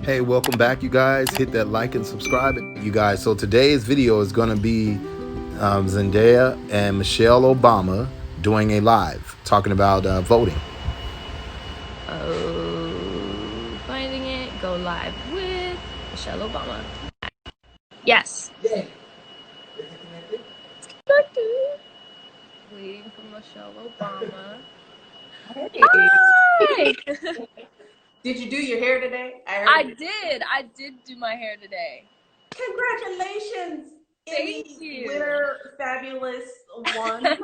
Hey, welcome back, you guys. Hit that like and subscribe, you guys. So today's video is going to be Zendaya and Michelle Obama doing a live talking about voting. Oh, finding it. Go live with Michelle Obama. Yes. Waiting for Michelle Obama. Hey, Hi! did you do your hair today? I I heard. did. I did do my hair today. Congratulations, Thank Emmy you. winner, fabulous one.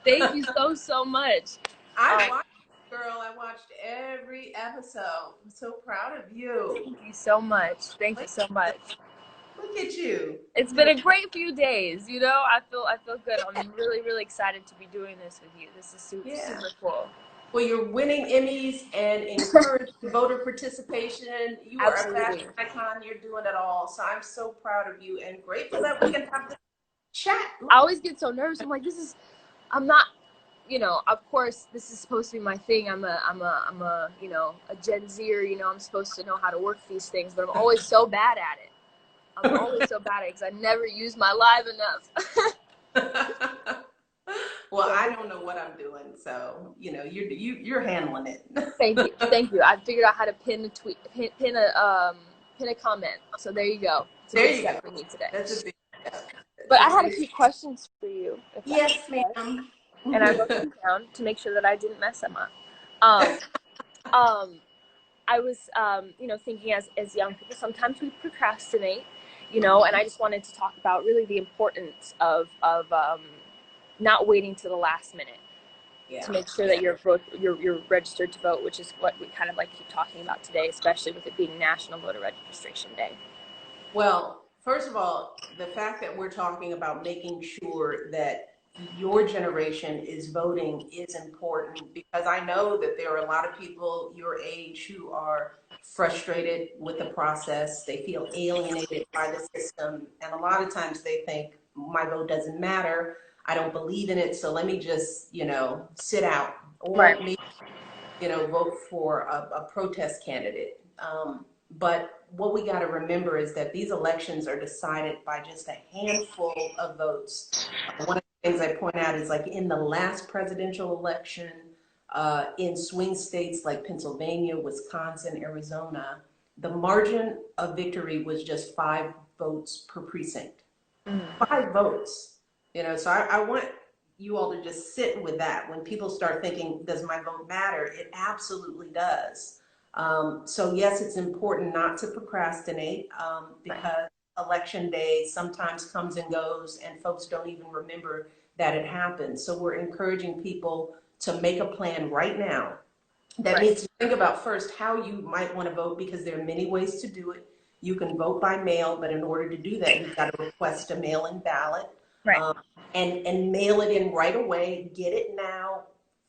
Thank you so much. I Um, watched, girl. I watched every episode. I'm so proud of you. Thank you so much. Thank you Look, so much. look at you. It's been a great few days. I feel good. I'm really excited to be doing this with you. This is Yeah. super cool. Well, you're winning Emmys and encouraging voter participation. You are a fashion Absolutely. icon. You're doing it all. So I'm so proud of you and grateful that we can have this chat. I always get so nervous. I'm like, I'm not, of course this is supposed to be my thing. I'm a Gen Zer, I'm supposed to know how to work these things, but I'm always so bad at it. I'm always so bad at it because I never use my live enough. Well, So I don't know what I'm doing, so you're handling it. thank you. Thank you. I figured out how to pin a tweet, pin a comment. So there you go. It's a There big you go. step for me today. That's a big step. But I That's a had a big. few questions for you, if that's Yes, okay. ma'am. And I wrote them down to make sure that I didn't mess them up. Um, um, I was, thinking as young people, sometimes we procrastinate, and I just wanted to talk about really the importance of not waiting to the last minute to Yeah, make sure yeah. that you're registered to vote, which is what we kind of like keep talking about today, especially with it being National Voter Registration Day. Well, first of all, the fact that we're talking about making sure that your generation is voting is important because I know that there are a lot of people your age who are frustrated with the process. They feel alienated by the system. And a lot of times they think, my vote doesn't matter. I don't believe in it. So let me just, sit out or Right. maybe vote for a protest candidate. But what we got to remember is that these elections are decided by just a handful of votes. One of the things I point out is like in the last presidential election, in swing states like Pennsylvania, Wisconsin, Arizona, the margin of victory was just 5 votes per precinct. Mm. 5 votes. So I want you all to just sit with that. When people start thinking, does my vote matter? It absolutely does. So yes, it's important not to procrastinate Right. because election day sometimes comes and goes and folks don't even remember that it happened. So we're encouraging people to make a plan right now. That Right. means to think about first how you might want to vote because there are many ways to do it. You can vote by mail, but in order to do that, you've got to request a mail-in ballot Right. um, and mail it in right away. Get it now,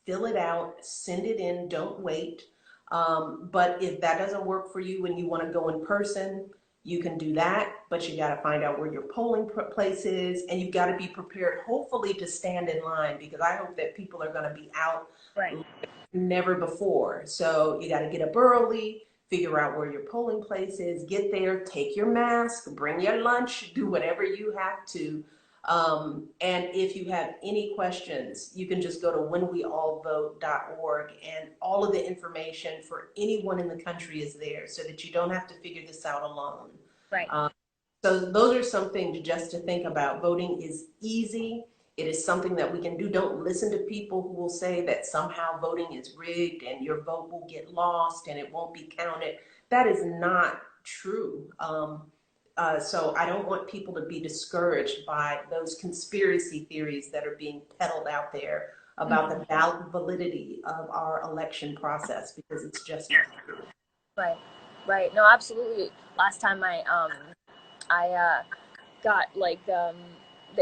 fill it out, send it in, don't wait. But if that doesn't work for you and you want to go in person, you can do that, but you got to find out where your polling place is and you've got to be prepared, hopefully, to stand in line because I hope that people are going to be out Right. never before. So you got to get up early, figure out where your polling place is, get there, take your mask, bring your lunch, do whatever you have to. And if you have any questions, you can just go to whenweallvote.org and all of the information for anyone in the country is there so that you don't have to figure this out alone. Right. Um, so those are some things just to think about. Voting is easy. It is something that we can do. Don't listen to people who will say that somehow voting is rigged and your vote will get lost and it won't be counted. That is not true. So I don't want people to be discouraged by those conspiracy theories that are being peddled out there about Mm. the validity of our election process because it's just not true. Right. Right. No, absolutely. Last time I got like the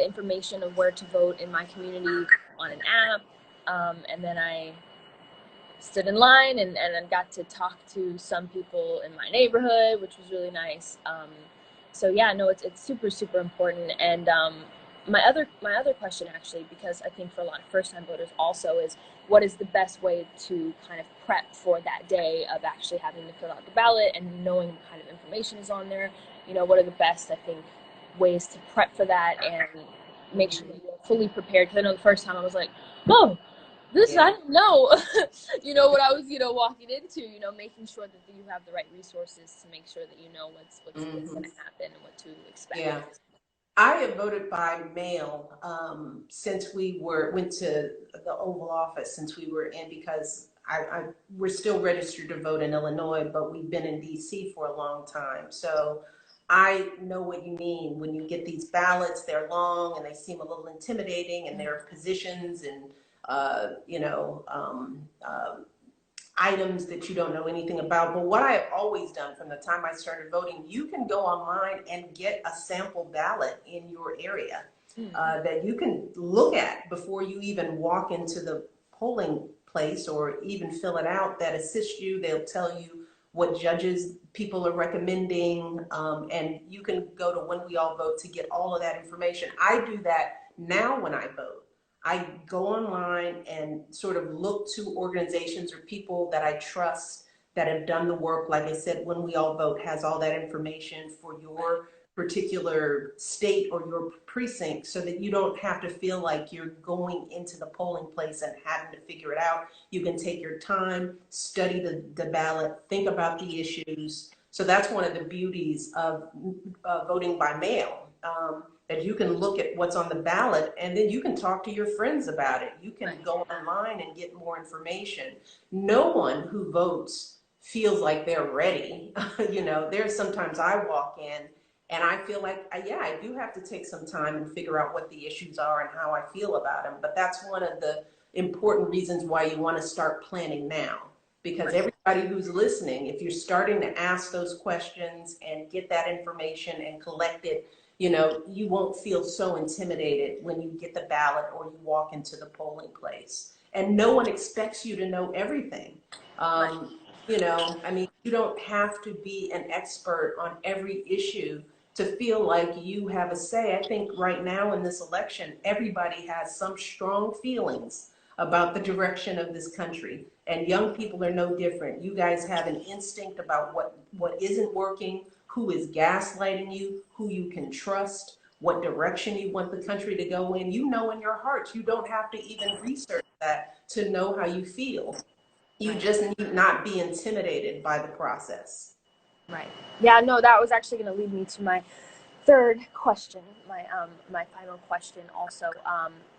information of where to vote in my community on an app, and then I stood in line and then got to talk to some people in my neighborhood, which was really nice. So yeah, no, it's super important, and my other question, actually, because I think for a lot of first time voters also, is what is the best way to kind of prep for that day of actually having to fill out the ballot and knowing what kind of information is on there. What are the best, I think, ways to prep for that and make sure that you're fully prepared? Because I know the first time I was like, oh, this I don't know. What I was walking into, making sure that you have the right resources to make sure that you know what's going to happen and what to expect. Yeah. I have voted by mail since we went to the Oval Office, since we were in, because we're still registered to vote in Illinois, but we've been in DC for a long time. So I know what you mean when you get these ballots. They're long and they seem a little intimidating, and there are positions and items that you don't know anything about. But what I have always done from the time I started voting, you can go online and get a sample ballot in your area that you can look at before you even walk into the polling place or even fill it out, that assist you. They'll tell you what judges people are recommending, and you can go to When We All Vote to get all of that information. I do that now when I vote. I go online and sort of look to organizations or people that I trust that have done the work. Like I said, When We All Vote has all that information for your particular state or your precinct, so that you don't have to feel like you're going into the polling place and having to figure it out. You can take your time, study the ballot, think about the issues. So that's one of the beauties of voting by mail. That you can look at what's on the ballot, and then you can talk to your friends about it. You can go online and get more information. No one who votes feels like they're ready. There's sometimes I walk in and I feel like, yeah, I do have to take some time and figure out what the issues are and how I feel about them. But that's one of the important reasons why you want to start planning now. Because everybody who's listening, if you're starting to ask those questions and get that information and collect it, you won't feel so intimidated when you get the ballot or you walk into the polling place. And no one expects you to know everything. You don't have to be an expert on every issue to feel like you have a say. I think right now in this election, everybody has some strong feelings about the direction of this country. And young people are no different. You guys have an instinct about what isn't working, who is gaslighting you, who you can trust, what direction you want the country to go in. You know in your heart. You don't have to even research that to know how you feel. You just need not be intimidated by the process. Right. Yeah, no, that was actually going to lead me to my third question, my final question also,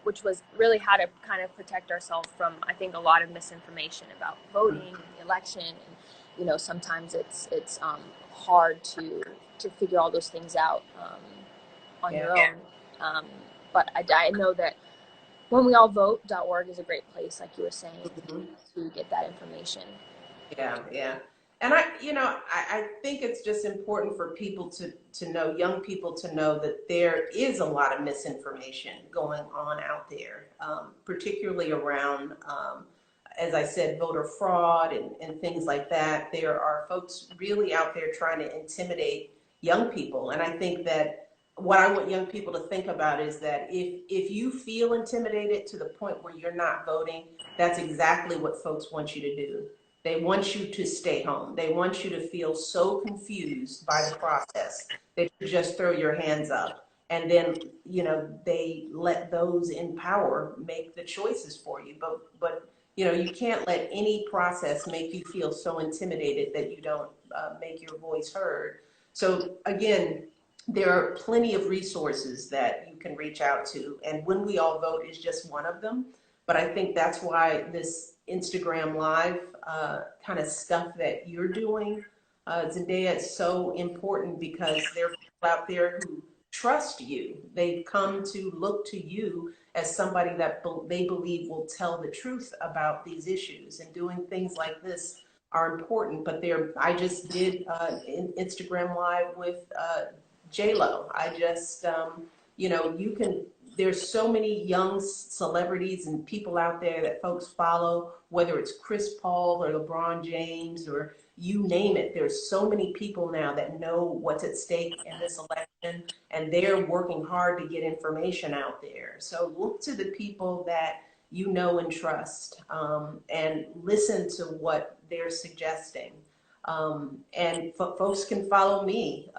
which was really how to kind of protect ourselves from, I think, a lot of misinformation about voting and the election. And sometimes it's hard to figure all those things out on your own. But I know that whenweallvote.org is a great place, like you were saying, to get that information. Yeah. And I think it's just important for people to know, young people to know, that there is a lot of misinformation going on out there, particularly around, as I said, voter fraud and things like that. There are folks really out there trying to intimidate young people. And I think that what I want young people to think about is that if you feel intimidated to the point where you're not voting, that's exactly what folks want you to do. They want you to stay home. They want you to feel so confused by the process that you just throw your hands up. And then, they let those in power make the choices for you. But you can't let any process make you feel so intimidated that you don't make your voice heard. So again, there are plenty of resources that you can reach out to. And When We All Vote is just one of them. But I think that's why this Instagram Live kind of stuff that you're doing, Zendaya, is so important, because there are people out there who trust you. They've come to look to you as somebody that they believe will tell the truth about these issues. And doing things like this are important. But I just did an Instagram Live with J-Lo. There's so many young celebrities and people out there that folks follow, whether it's Chris Paul or LeBron James or, you name it. There's so many people now that know what's at stake in this election, and they're working hard to get information out there. So look to the people that you know and trust, and listen to what they're suggesting. And folks can follow me,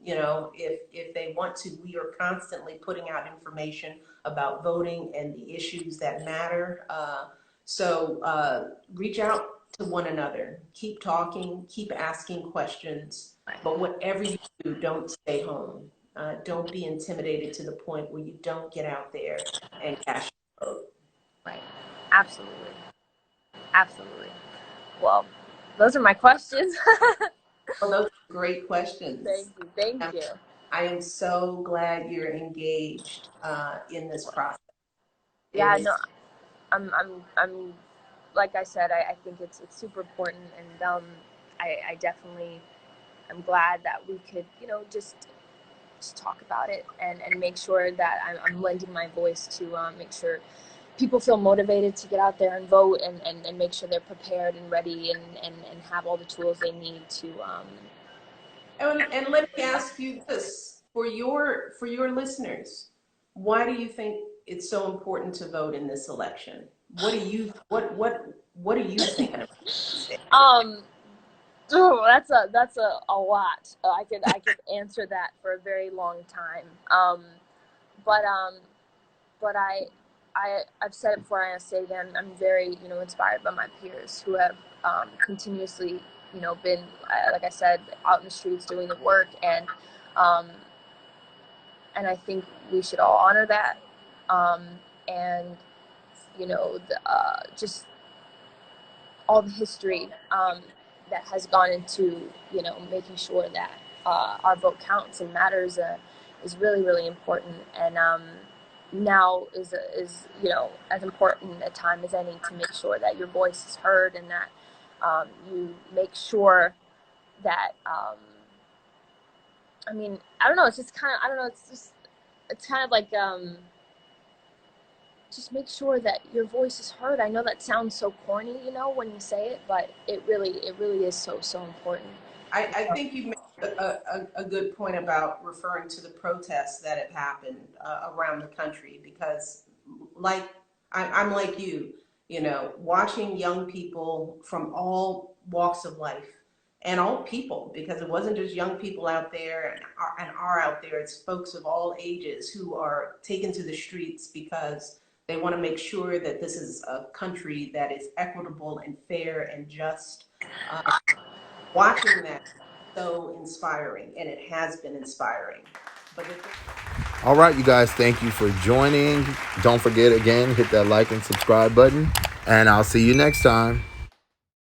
if they want to. We are constantly putting out information about voting and the issues that matter. So reach out to one another. Keep talking, keep asking questions, but whatever you do, don't stay home. Don't be intimidated to the point where you don't get out there and cast your vote. Right. Absolutely. Absolutely. Well, those are my questions. Well, those are great questions. Thank you. Thank you. I am so glad you're engaged in this process. Yeah, no, I'm like I said, I think it's super important, and I definitely am glad that we could, just talk about it and make sure that I'm lending my voice to make sure people feel motivated to get out there and vote, and make sure they're prepared and ready, and have all the tools they need to. And let me ask you this, for your listeners, why do you think it's so important to vote in this election? What do you think? Um, oh, that's a lot. I could answer that for a very long time. But but I've said it before, and I'll say it again. I'm very inspired by my peers who have continuously been like I said, out in the streets doing the work, um, and I think we should all honor that, and just all the history that has gone into making sure that our vote counts and matters is really, really important. And now is as important a time as any to make sure that your voice is heard, and that you make sure that I mean, I don't know, it's just kind of, I don't know, it's kind of like just make sure that your voice is heard. I know that sounds so corny, when you say it, but it really is so important. I think you made a good point about referring to the protests that have happened around the country, because like I'm like watching young people from all walks of life and all people, because it wasn't just young people out there and are out there. It's folks of all ages who are taken to the streets because they want to make sure that this is a country that is equitable and fair and just. Watching that so inspiring, and it has been inspiring. But All right, you guys, thank you for joining. Don't forget, again, hit that like and subscribe button, and I'll see you next time.